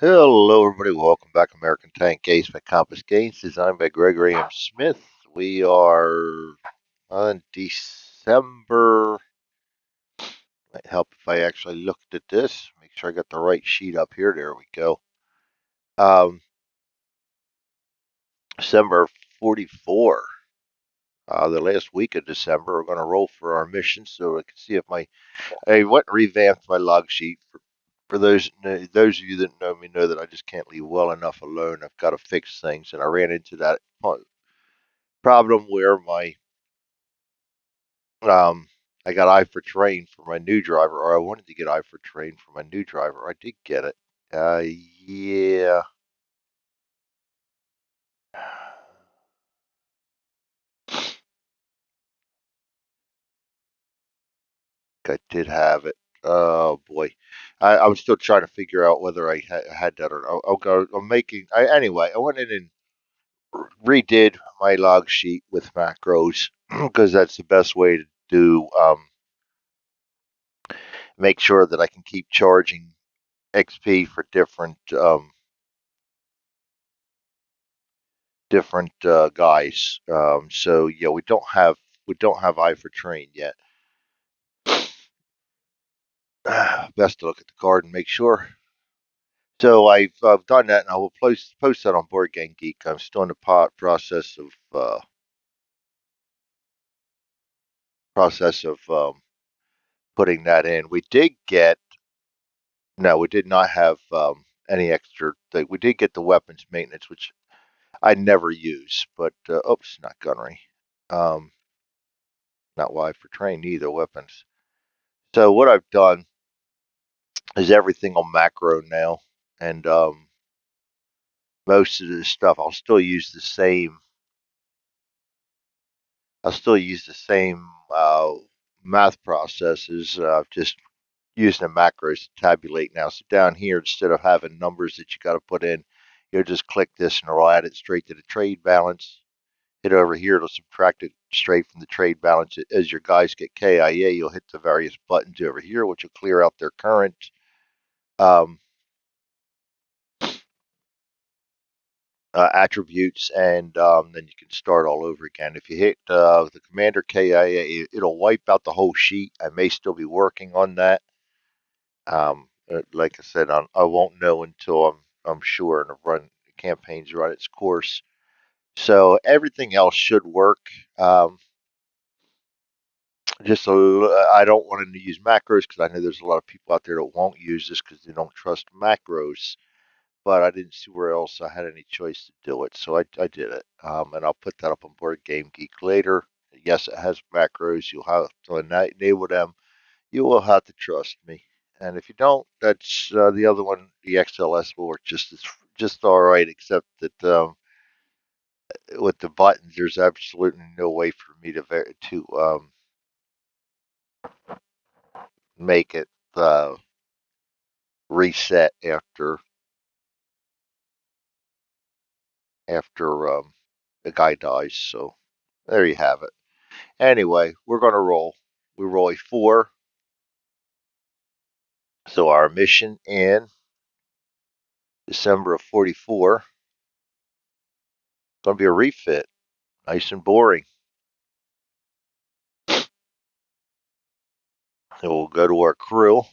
Hello, everybody. Welcome back. American Tank Ace by Compass Games, designed by Gregory M. Smith. We are on December. Might help if I actually looked at this. Make sure I got the right sheet up here. There we go. Um, December 44. The last week of December, we're going to roll for our mission, so I can see if I went and revamped my log sheet. For those of you that know me know that I just can't leave well enough alone. I've got to fix things, and I ran into that problem where my um I got I for train for my new driver, or I wanted to get I for train for my new driver. I did get it. Yeah, I did have it. Oh boy, I'm still trying to figure out whether I had that or not. I'm making. Anyway, I went in and redid my log sheet with macros because that's the best way to do. Make sure that I can keep charging XP for different guys. So yeah, we don't have eye for train yet. Best to look at the card and make sure. So I've done that, and I will post that on Board Game Geek. I'm still in the process of putting that in. We did get no, we did not have any extra thing. We did get the weapons maintenance, which I never use, but oops, not gunnery. Um, Not Y for train either. Weapons. So what I've done is everything on macro now, and most of the stuff I'll still use the same math processes. Just using the macros to tabulate now. So down here, instead of having numbers that you got to put in, you'll just click this and it'll add it straight to the trade balance. Hit over here, it'll subtract it straight from the trade balance. As your guys get KIA, you'll hit the various buttons over here, which will clear out their current um, attributes, and then you can start all over again. If you hit the Commander KIA, it'll wipe out the whole sheet. I may still be working on that. Like I said, I won't know until I'm sure and the campaign's run its course. So everything else should work. Um, I don't want to use macros because I know there's a lot of people out there that won't use this because they don't trust macros. But I didn't see where else I had any choice to do it, so I did it. And I'll put that up on Board Game Geek later. Yes, it has macros. You'll have to enable them. You will have to trust me. And if you don't, that's the other one. The XLS will work just all right, except that with the buttons, there's absolutely no way for me to make it reset after the guy dies. So there you have it. Anyway, we're gonna roll. We roll a 4. So our mission in December of 44 is gonna be a refit. Nice and boring. So we'll go to our crew,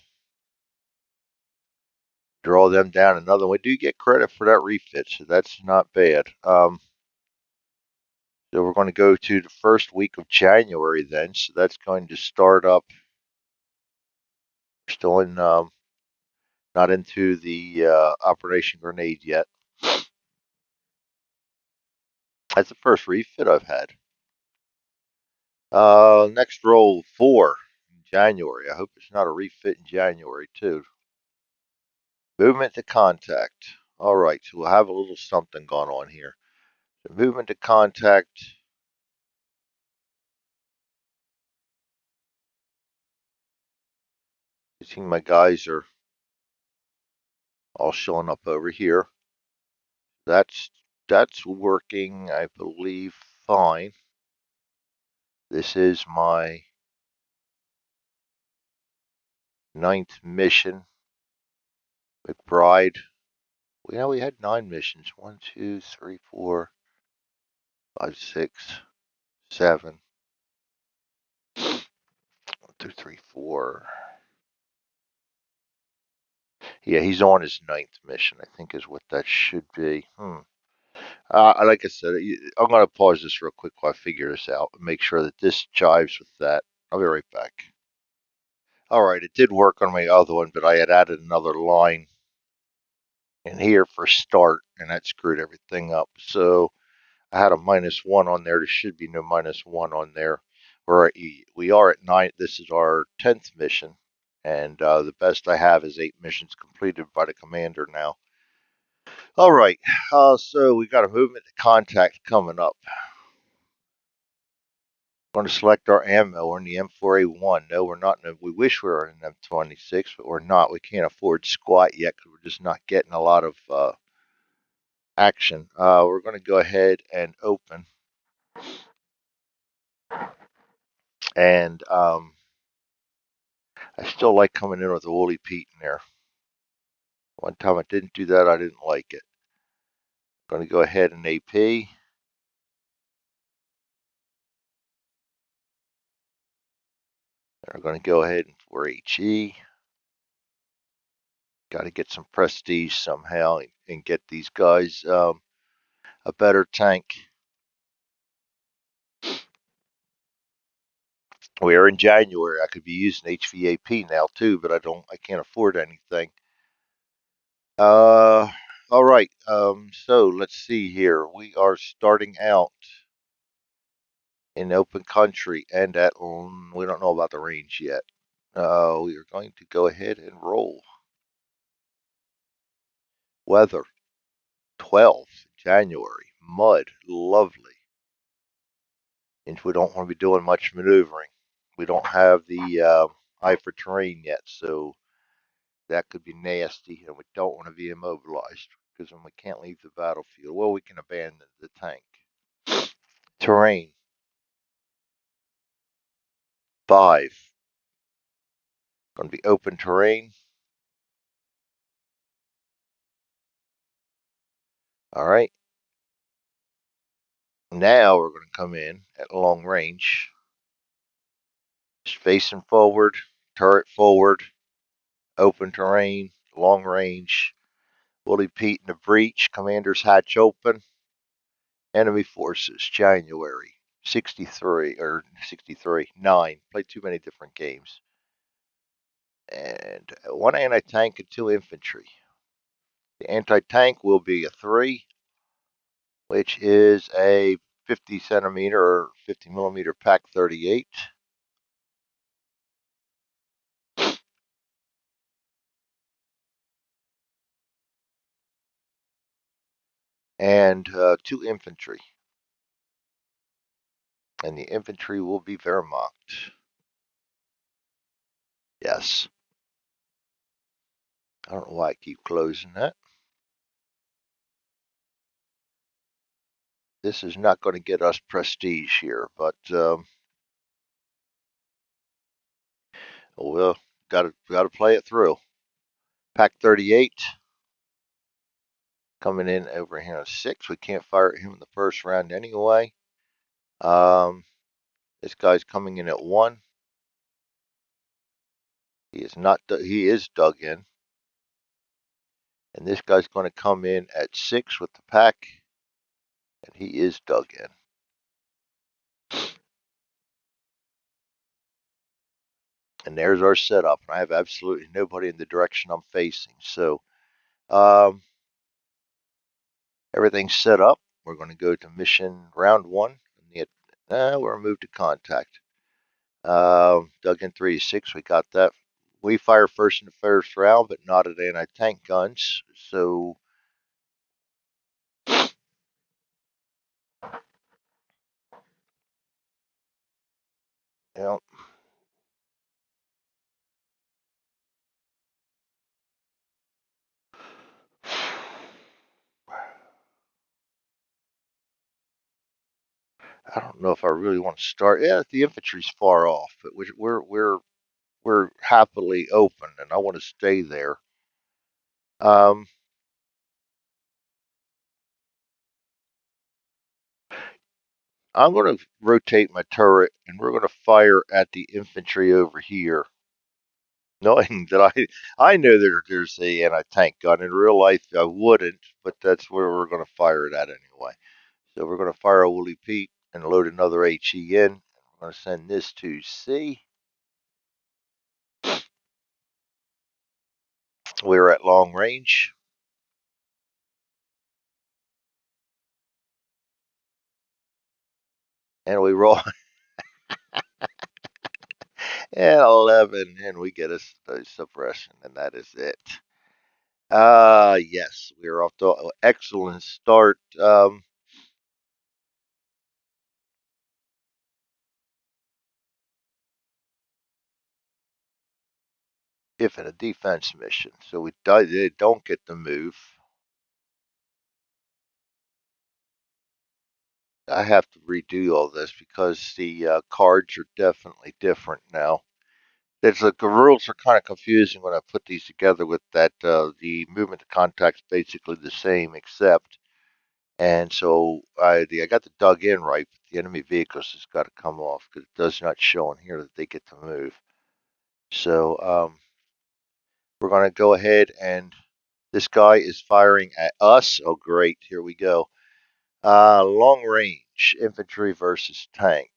draw them down another. We do get credit for that refit, so that's not bad. So we're going to go to the first week of January then. So that's going to start up. We're still not into the Operation Grenade yet. That's the first refit I've had. Next roll 4 in January. I hope it's not a refit in January too. Movement to contact. All right, so we'll have a little something going on here. The movement to contact. You see my guys are all showing up over here. That's that's working, I believe, fine. This is my 9th mission. McBride We had 9 missions. 1, 2, 3, 4, 5, 6, 7. 1, 2, 3, 4. Yeah, he's on his 9th mission, I think is what that should be. Like I said, I'm going to pause this real quick while I figure this out and make sure that this jives with that. I'll be right back. All right, it did work on my other one, but I had added another line in here for start, and that screwed everything up. So I had a -1 on there. There should be no -1 on there. We are at 9. This is our 10th mission, and the best I have is 8 missions completed by the commander now. All right, so we got a movement to contact coming up. We're going to select our ammo. We're in the M4A1. No, we're not. We wish we were in an M26, but we're not. We can't afford squat yet because we're just not getting a lot of action. We're going to go ahead and open. And I still like coming in with a Woolly Pete in there. One time I didn't do that. I didn't like it. I'm going to go ahead and AP. We're going to go ahead and for HE. Got to get some prestige somehow and get these guys a better tank. We are in January. I could be using HVAP now too, but I can't afford anything. Uh, all right. So let's see here. We are starting out in open country and at we don't know about the range yet. We are going to go ahead and roll. Weather 12th January. Mud, lovely. And we don't want to be doing much maneuvering. We don't have the eye for terrain yet, so that could be nasty, and we don't want to be immobilized because then we can't leave the battlefield. Well, we can abandon the tank. Terrain 5. Going to be open terrain. All right. Now we're going to come in at long range. Just facing forward, turret forward, open terrain, long range. Woolly Pete in the breach, commander's hatch open. Enemy forces, January 63 or 63, 9. Played too many different games. And 1 anti-tank and 2 infantry. The anti-tank will be a 3, which is a 50 centimeter or 50 millimeter Pack 38. And 2 infantry. And the infantry will be Wehrmacht. Yes. I don't know why I keep closing that. This is not going to get us prestige here, but we'll gotta play it through. Pack 38 coming in over here at 6. We can't fire at him in the first round anyway. This guy's coming in at 1. He is not. He is dug in, and this guy's going to come in at 6 with the pack, and he is dug in. And there's our setup. I have absolutely nobody in the direction I'm facing, so everything's set up. We're going to go to mission round 1. We're moved to contact. Dug in 3-6. We got that. We fire first in the first round, but not at anti-tank guns. So you know, I don't know if I really want to start. Yeah, the infantry's far off, but we're happily open, and I want to stay there. Um, I'm going to rotate my turret and we're going to fire at the infantry over here. Knowing that I know that there's a anti-tank gun. In real life, I wouldn't, but that's where we're going to fire it at anyway. So we're going to fire a Woolly Pete and load another HE in. We're going to send this to C. We're at long range. And we roll at 11 and we get a suppression and that is it. Yes, we're off to an excellent start. If in a defense mission. So they don't get the move. I have to redo all this because the cards are definitely different now. It's like the rules are kind of confusing when I put these together with that the movement to contact's basically the same except, and so I got the dug in right, but the enemy vehicles has got to come off because it does not show in here that they get to move. So we're going to go ahead and this guy is firing at us. Oh great, here we go. Long range infantry versus tank.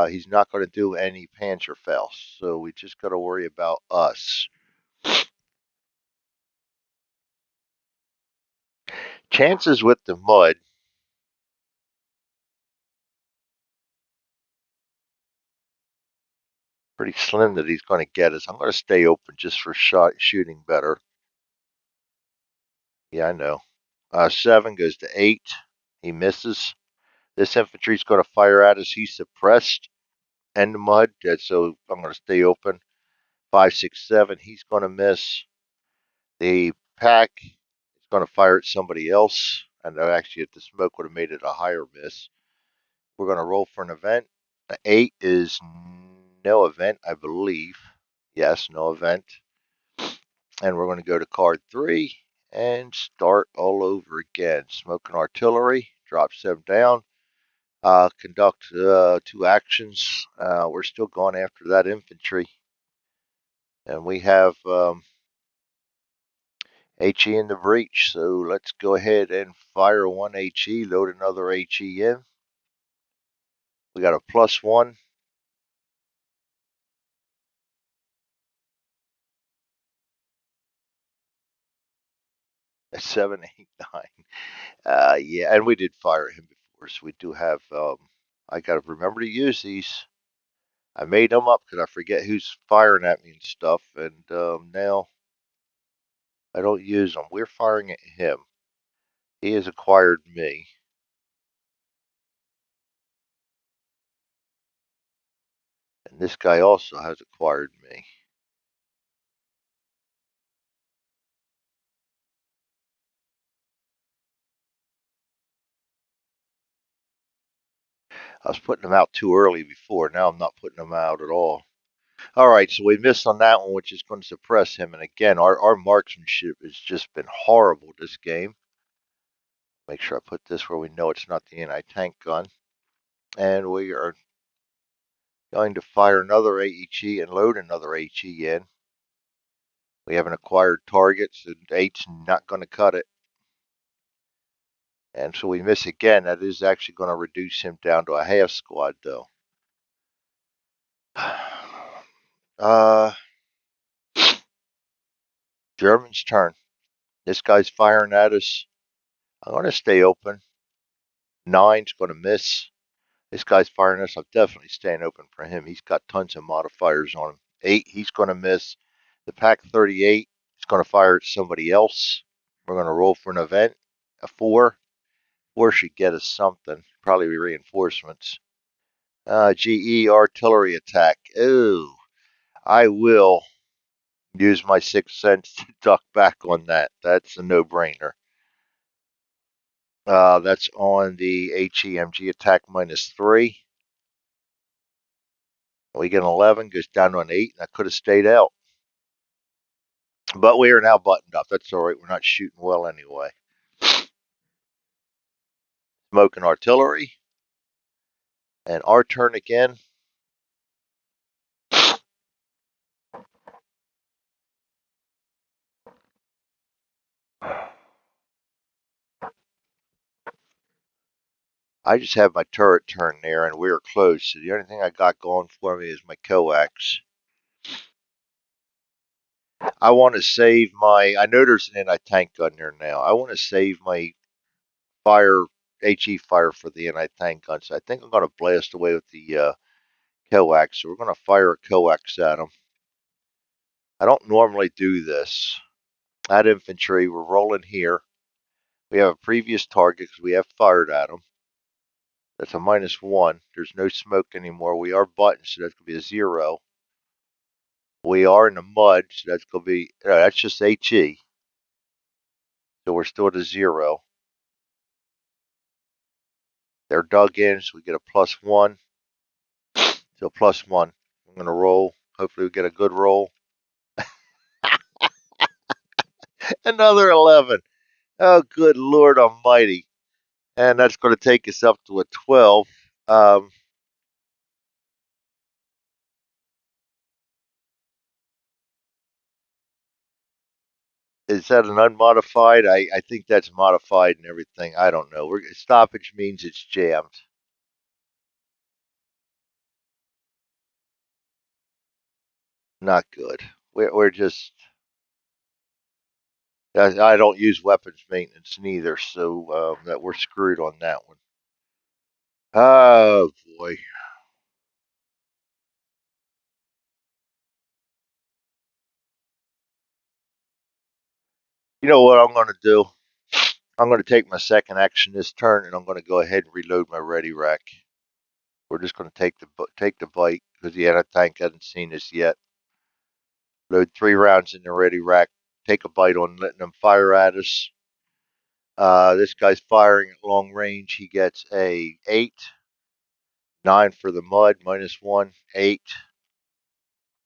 He's not going to do any Panzerfaust, so we just got to worry about us. Chances with the mud. Pretty slim that he's going to get us. I'm going to stay open just for shooting better. Yeah, I know. 7 goes to 8. He misses. This infantry's going to fire at us. He's suppressed. And the mud. So I'm going to stay open. 5, 6, 7. He's going to miss. The pack is going to fire at somebody else. And actually, if the smoke would have made it a higher miss. We're going to roll for an event. The 8 is no event, I believe. Yes, no event. And we're going to go to card 3 and start all over again. Smoking artillery, drops them down. Conduct 2 actions. We're still going after that infantry. And we have HE in the breach. So let's go ahead and fire 1 HE, load another HE in. We got a +1. At 7, 8, 9. Yeah, and we did fire him before, so we do have. I got to remember to use these. I made them up because I forget who's firing at me and stuff, and now I don't use them. We're firing at him. He has acquired me, and this guy also has acquired me. I was putting them out too early before. Now I'm not putting them out at all. All right, so we missed on that one, which is going to suppress him. And again, our marksmanship has just been horrible this game. Make sure I put this where we know it's not the anti-tank gun. And we are going to fire another AEG and load another HE in. We have an acquired target, so 8's not going to cut it. And so we miss again. That is actually going to reduce him down to a half squad, though. German's turn. This guy's firing at us. I'm going to stay open. 9's going to miss. This guy's firing us. I'm definitely staying open for him. He's got tons of modifiers on him. 8, he's going to miss. The pack 38 is going to fire at somebody else. We're going to roll for an event. A 4. 4 should get us something. Probably reinforcements. GE artillery attack. Ooh, I will use my 6th sense to duck back on that. That's a no-brainer. That's on the HEMG attack -3. We get an 11, goes down to an 8, and I could have stayed out. But we are now buttoned up. That's all right. We're not shooting well anyway. Smoking artillery. And our turn again. I just have my turret turn there, and we're close. So the only thing I got going for me is my coax. I want to save my. I know there's an anti-tank gun there now. I want to save my fire, HE fire for the anti-tank gun. So I think I'm going to blast away with the coax. So we're going to fire a coax at them. I don't normally do this. At infantry, we're rolling here. We have a previous target because we have fired at them. That's a -1. There's no smoke anymore. We are buttoned, so that's going to be a 0. We are in the mud, so that's going to be, that's just HE. So we're still at a 0. They're dug in, so we get a +1. So +1. I'm going to roll. Hopefully we get a good roll. Another 11. Oh, good Lord Almighty. And that's going to take us up to a 12. Um, is that an unmodified? I think that's modified and everything. I don't know. Stoppage means it's jammed. Not good. We're just. I don't use weapons maintenance neither, so that we're screwed on that one. Oh boy. You know what I'm going to do? I'm going to take my second action this turn, and I'm going to go ahead and reload my ready rack. We're just going to take the bite because the anti-tank hasn't seen us yet. Load 3 rounds in the ready rack. Take a bite on letting them fire at us. This guy's firing at long range. He gets a 8, 9 for the mud, -1, 8.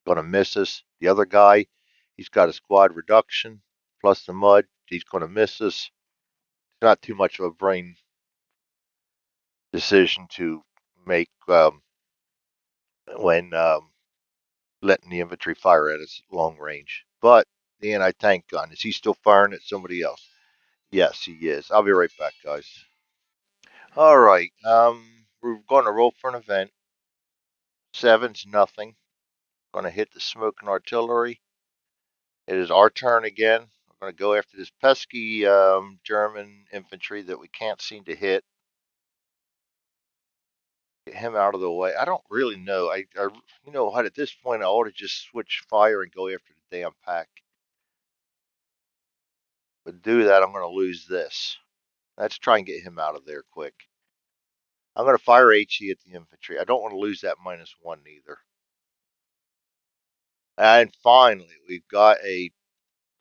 Going to miss us. The other guy, he's got a squad reduction plus the mud. He's going to miss us. It's not too much of a brain decision to make when letting the infantry fire at us long range. But the anti-tank gun, is he still firing at somebody else? Yes, he is. I'll be right back, guys. All right. We're going to roll for an event. 7's nothing. Going to hit the smoking artillery. It is our turn again. We're going to go after this pesky German infantry that we can't seem to hit. Get him out of the way. I don't really know. You know what? At this point, I ought to just switch fire and go after the damn pack. But do that, I'm going to lose this. Let's try and get him out of there quick. I'm going to fire HE at the infantry. I don't want to lose that -1 either. And finally, we've got a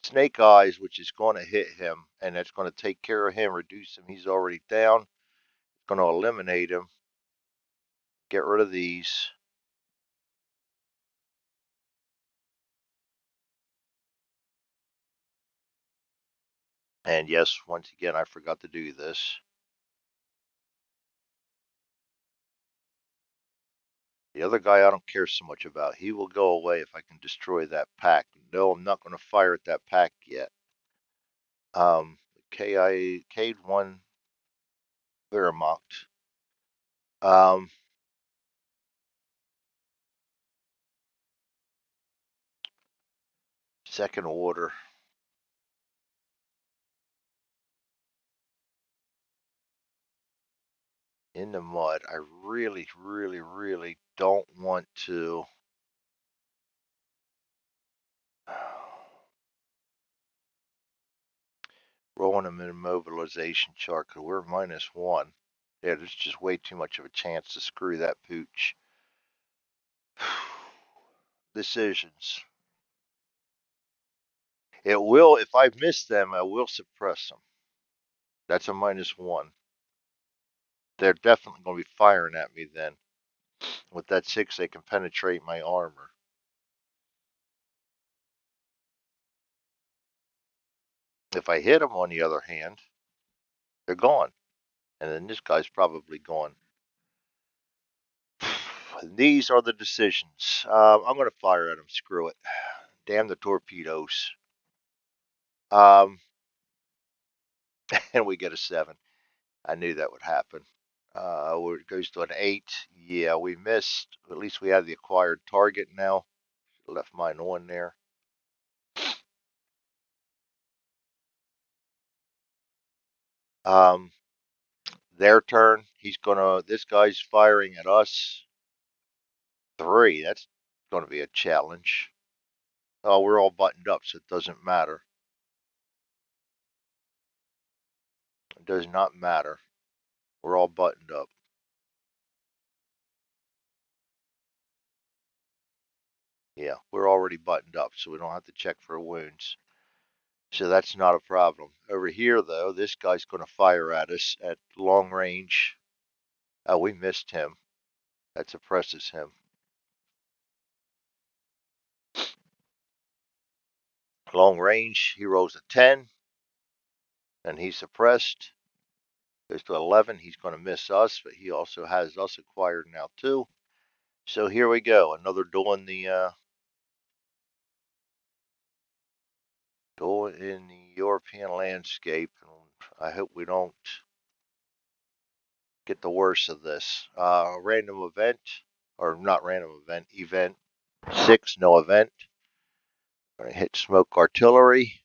Snake Eyes, which is going to hit him, and that's going to take care of him, reduce him. He's already down. It's going to eliminate him. Get rid of these. And yes, once again, I forgot to do this. The other guy I don't care so much about. He will go away if I can destroy that pack. No, I'm not going to fire at that pack yet. K1 Wehrmacht. Um, Second order. In the mud. I really, really, really don't want to. Rolling them in a mobilization chart because we're -1. Yeah, there's just way too much of a chance to screw that pooch. Decisions. It will, if I miss them, I will suppress them. That's a -1. They're definitely going to be firing at me then. With that 6, they can penetrate my armor. If I hit them, on the other hand, they're gone. And then this guy's probably gone. These are the decisions. I'm going to fire at him. Screw it. Damn the torpedoes. Um, and we get a 7. I knew that would happen. It goes to an 8. Yeah, we missed. At least we have the acquired target now. Left mine on there. Um, their turn. This guy's firing at us. 3. That's gonna be a challenge. Oh, we're all buttoned up, so it doesn't matter. It does not matter. We're all buttoned up. Yeah, we're already buttoned up, so we don't have to check for wounds. So that's not a problem. Over here, though, this guy's going to fire at us at long range. Oh, we missed him. That suppresses him. Long range, he rolls a 10, and he's suppressed. Goes to 11. He's going to miss us, but he also has us acquired now, too. So here we go. Another duel in the European landscape. And I hope we don't get the worst of this. Random event, or not random event, event 6, no event. Going to hit smoke artillery.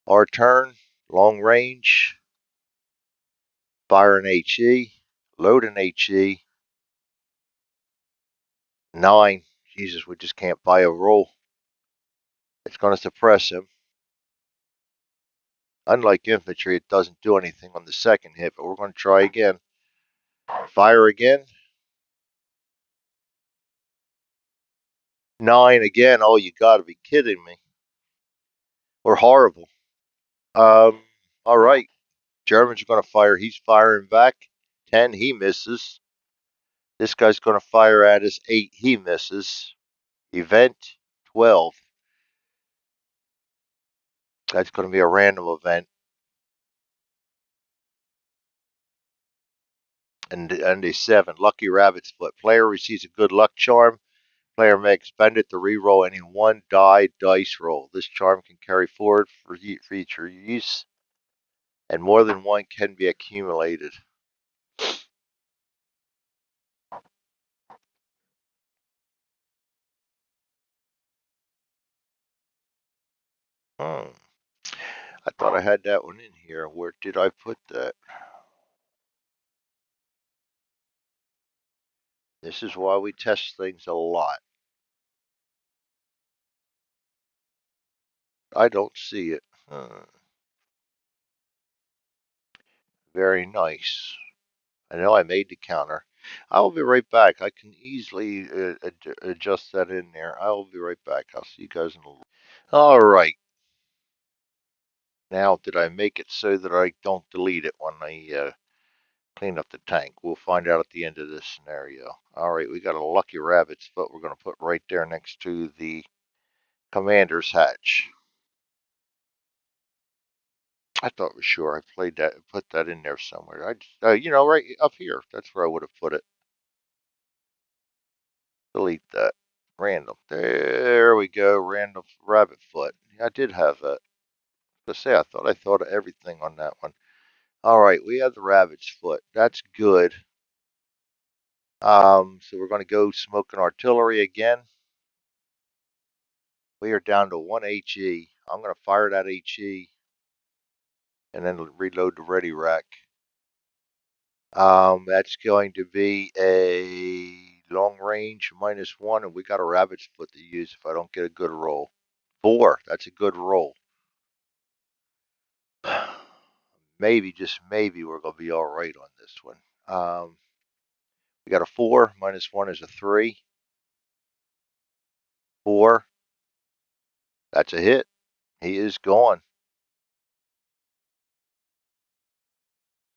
Our turn, long range, fire an HE, load an HE. 9. Jesus, we just can't buy a roll. It's going to suppress him. Unlike infantry, it doesn't do anything on the second hit, but we're going to try again. Fire again. 9 again. Oh, you got to be kidding me. We're horrible. All right. Germans are going to fire. He's firing back. 10. He misses. This guy's going to fire at us. 8. He misses. Event 12. That's going to be a random event. And a 7. Lucky Rabbit's Foot. Player receives a good luck charm. Player may expend it to reroll any one die dice roll. This charm can carry forward for future use, and more than one can be accumulated. Hmm. I thought I had that one in here. Where did I put that? This is why we test things a lot. I don't see it. Very nice. I know I made the counter. I will be right back. I can easily adjust that in there. I will be right back. I'll see you guys in a little. All right. Now, did I make it so that I don't delete it when I clean up the tank? We'll find out at the end of this scenario. All right, we got a lucky rabbit's foot we're going to put right there next to the commander's hatch. I thought for sure I put that in there somewhere. I just, right up here. That's where I would have put it. Delete that. Random. There we go. Random rabbit foot. I did have that. Let's say I thought of everything on that one. All right, we have the rabbit's foot. That's good. So we're going to go smoking artillery again. We are down to 1 HE. I'm going to fire that HE and then reload the ready rack. That's going to be a long range -1, and we got a rabbit's foot to use if I don't get a good roll. 4. That's a good roll. Maybe, just maybe, we're going to be all right on this one. We got a 4. -1 is a 3. 4. That's a hit. He is gone.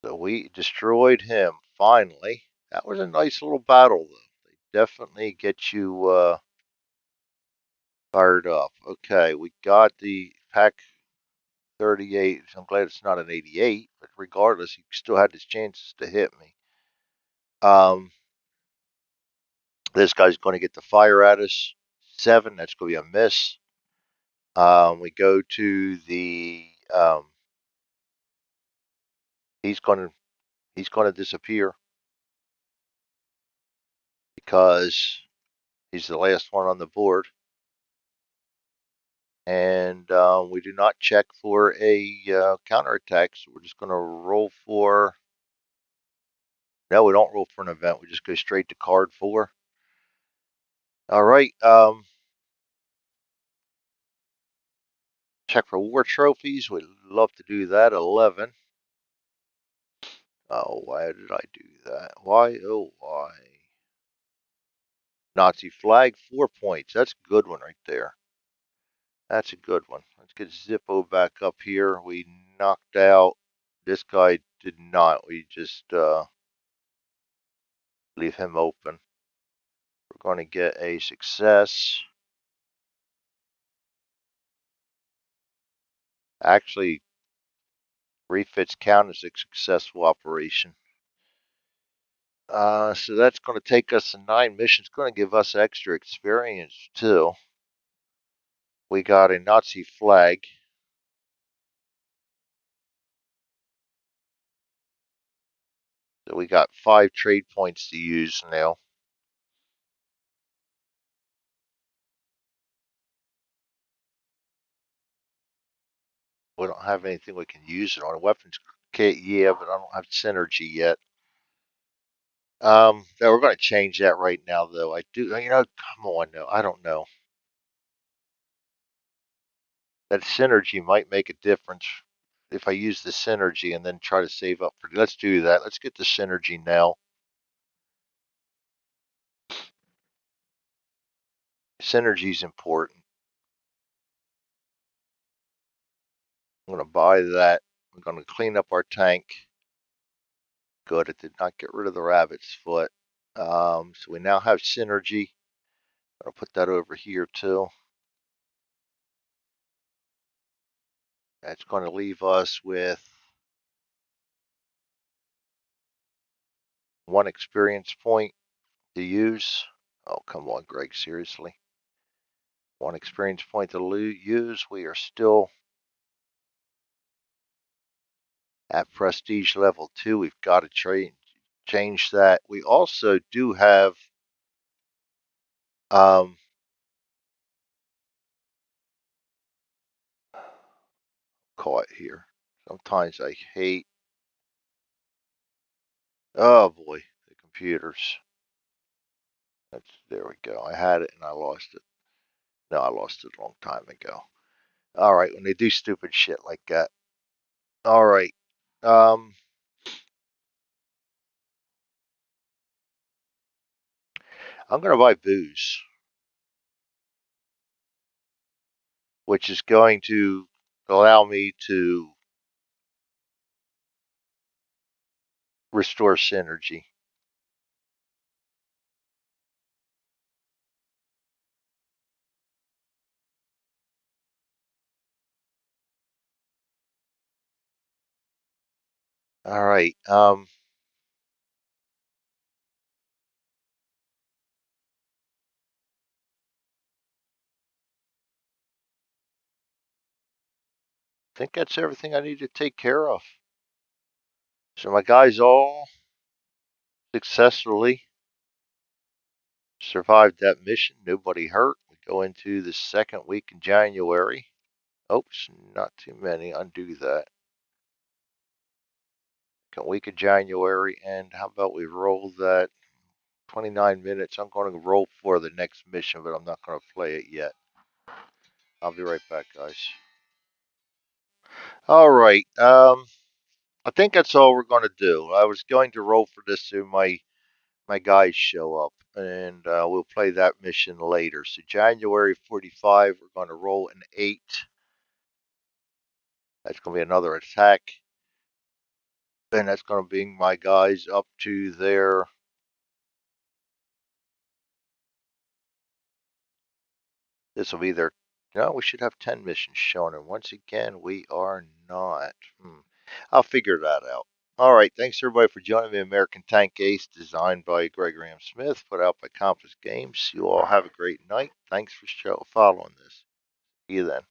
So we destroyed him, finally. That was a nice little battle, though. They definitely get you fired up. Okay, we got the Pack 38. I'm glad it's not an 88, but regardless, he still had his chances to hit me. This guy's going to get the fire at us. 7, that's going to be a miss. We go to the he's going to disappear because he's the last one on the board, and we do not check for a counterattack. So we're just going to roll for. No, we don't roll for an event. We just go straight to card 4. All right. Check for war trophies. We'd love to do that. 11. Oh, why did I do that? Why? Oh, why? Nazi flag, 4 points. That's a good one right there. That's a good one. Let's get Zippo back up here. We knocked out. This guy did not. We just leave him open. We're going to get a success. Actually, refits count as a successful operation. So that's going to take us to 9 missions. Going to give us extra experience too. We got a Nazi flag. So we got 5 trade points to use now. We don't have anything we can use it on. A weapons kit, yeah, but I don't have synergy yet. No, we're going to change that right now, though. I do, come on, no, I don't know. That synergy might make a difference if I use the synergy and then try to save up for. Let's do that. Let's get the synergy now. Synergy is important. I'm going to buy that. I'm going to clean up our tank. Good, it did not get rid of the rabbit's foot. So we now have synergy. I'll put that over here too. That's going to leave us with 1 experience point to use. Oh, come on, Greg, seriously. 1 experience point to use. We are still at prestige level 2. We've got to change that. We also do have caught here. Sometimes I hate. Oh boy, the computers. There we go. I had it and I lost it. No, I lost it a long time ago. All right, when they do stupid shit like that. All right. I'm gonna buy booze, which is going to allow me to restore synergy. All right. I think that's everything I need to take care of. So my guys all successfully survived that mission. Nobody hurt. We go into the 2nd week in January. Oops, not too many. Undo that. 2nd week of January. And how about we roll that 29 minutes? I'm going to roll for the next mission, but I'm not going to play it yet. I'll be right back, guys. All right. I think that's all we're going to do. I was going to roll for this so my guys show up, and we'll play that mission later. So January 45, we're going to roll an 8. That's going to be another attack, and that's going to bring my guys up to their. This will be their. No, we should have 10 missions shown, and once again, we are not. I'll figure that out. All right, thanks everybody for joining me. American Tank Ace, designed by Greg Graham Smith, put out by Compass Games. You all have a great night. Thanks for following this. See you then.